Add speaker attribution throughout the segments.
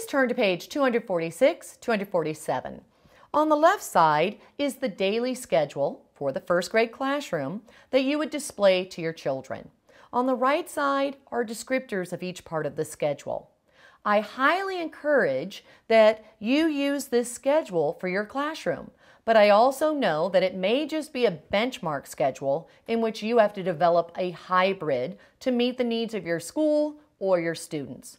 Speaker 1: turn to page 246, 247. On the left side is the daily schedule for the first grade classroom that you would display to your children. On the right side are descriptors of each part of the schedule. I highly encourage that you use this schedule for your classroom, but I also know that it may just be a benchmark schedule in which you have to develop a hybrid to meet the needs of your school or your students.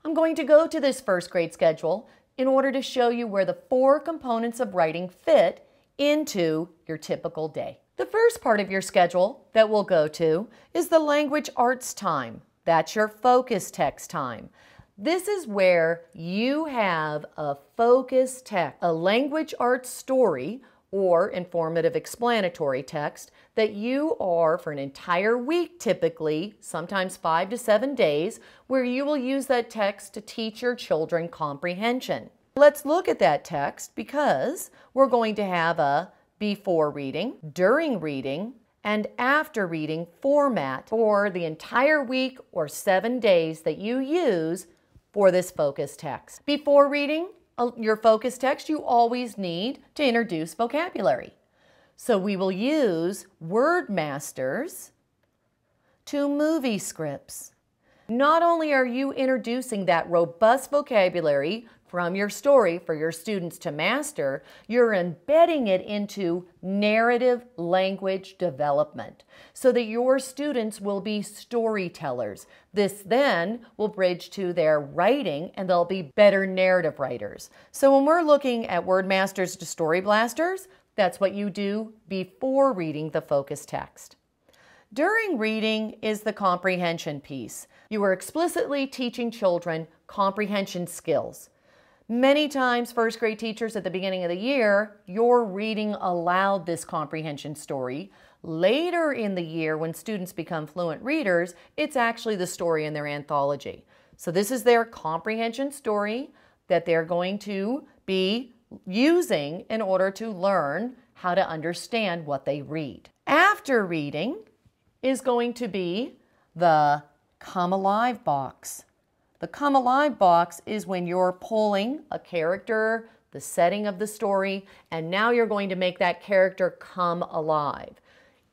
Speaker 1: I'm going to go to this first grade schedule in order to show you where the 4 components of writing fit into your typical day. The first part of your schedule that we'll go to is the language arts time. That's your focus text time. This is where you have a focus text, a language arts story or informative explanatory text that you are for an entire week typically, sometimes 5 to 7 days, where you will use that text to teach your children comprehension. Let's look at that text because we're going to have a before reading, during reading, and after reading format for the entire week or 7 days that you use for this focus text. Before reading your focus text, you always need to introduce vocabulary. So we will use word masters to movie scripts. Not only are you introducing that robust vocabulary from your story for your students to master, you're embedding it into narrative language development so that your students will be storytellers. This then will bridge to their writing and they'll be better narrative writers. So when we're looking at word masters to story blasters, that's what you do before reading the focus text. During reading is the comprehension piece. You are explicitly teaching children comprehension skills. Many times, first grade teachers at the beginning of the year, you're reading aloud this comprehension story. Later in the year, when students become fluent readers, it's actually the story in their anthology. So this is their comprehension story that they're going to be using in order to learn how to understand what they read. After reading is going to be the Come Alive box. The Come Alive box is when you're pulling a character, the setting of the story, and now you're going to make that character come alive.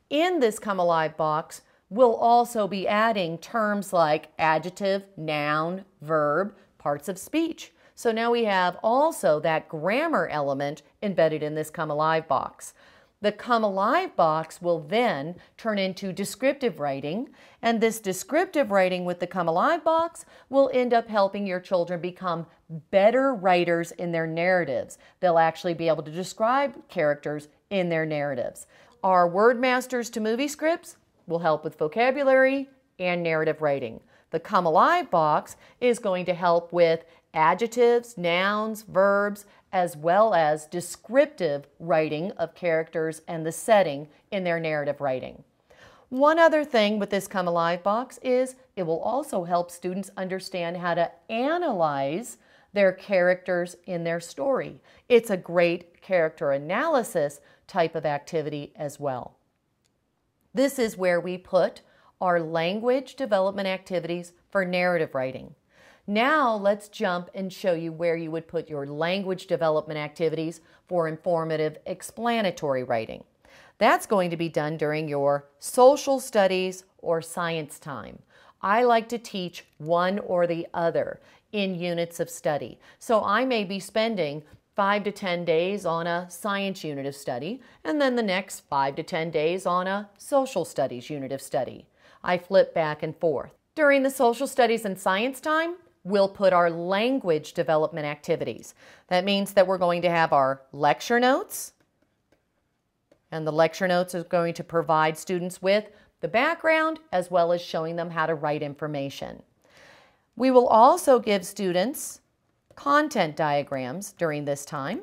Speaker 1: In this Come Alive box, we'll also be adding terms like adjective, noun, verb, parts of speech. So now we have also that grammar element embedded in this Come Alive box. The Come Alive box will then turn into descriptive writing, and this descriptive writing with the Come Alive box will end up helping your children become better writers in their narratives. They'll actually be able to describe characters in their narratives. Our word masters to movie scripts will help with vocabulary and narrative writing. The Come Alive box is going to help with adjectives, nouns, verbs, as well as descriptive writing of characters and the setting in their narrative writing. One other thing with this Come Alive box is it will also help students understand how to analyze their characters in their story. It's a great character analysis type of activity as well. This is where we put our language development activities for narrative writing. Now let's jump and show you where you would put your language development activities for informative explanatory writing. That's going to be done during your social studies or science time. I like to teach one or the other in units of study. So I may be spending 5 to 10 days on a science unit of study, and then the next 5 to 10 days on a social studies unit of study. I flip back and forth. During the social studies and science time, we'll put our language development activities. That means that we're going to have our lecture notes, and the lecture notes is going to provide students with the background as well as showing them how to write information. We will also give students content diagrams during this time,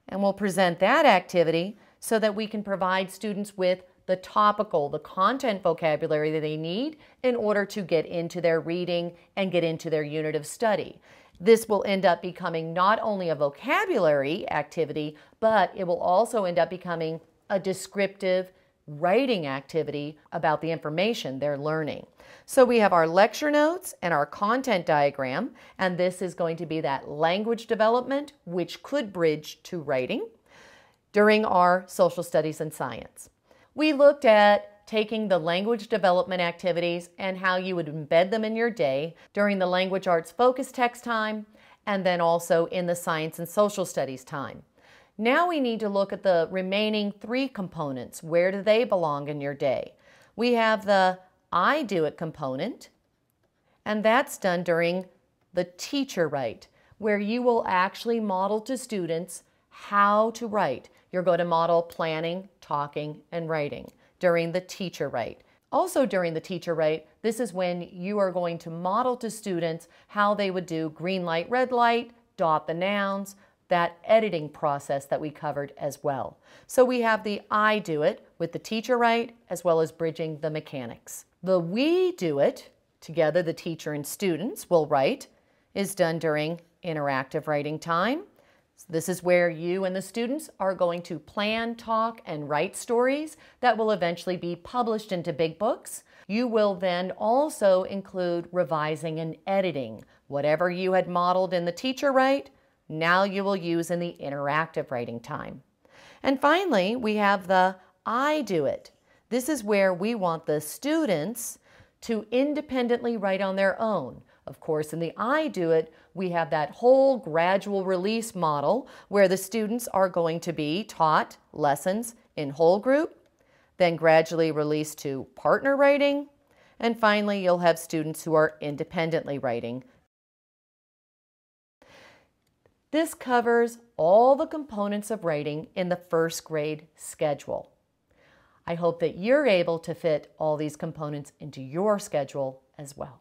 Speaker 1: and we'll present that activity so that we can provide students with the topical, the content vocabulary that they need in order to get into their reading and get into their unit of study. This will end up becoming not only a vocabulary activity, but it will also end up becoming a descriptive writing activity about the information they're learning. So we have our lecture notes and our content diagram, and this is going to be that language development, which could bridge to writing during our social studies and science. We looked at taking the language development activities and how you would embed them in your day during the language arts focus text time and then also in the science and social studies time. Now we need to look at the remaining 3 components. Where do they belong in your day? We have the I do it component, and that's done during the teacher write, where you will actually model to students how to write. You're going to model planning, talking, and writing during the teacher write. Also during the teacher write, this is when you are going to model to students how they would do green light, red light, dot the nouns, that editing process that we covered as well. So we have the I do it with the teacher write as well as bridging the mechanics. The we do it, together the teacher and students will write, is done during interactive writing time. This is where you and the students are going to plan, talk, and write stories that will eventually be published into big books. You will then also include revising and editing. Whatever you had modeled in the teacher write, now you will use in the interactive writing time. And finally, we have the I do it. This is where we want the students to independently write on their own. Of course, in the I do it, we have that whole gradual release model where the students are going to be taught lessons in whole group, then gradually released to partner writing, and finally you'll have students who are independently writing. This covers all the components of writing in the first grade schedule. I hope that you're able to fit all these components into your schedule as well.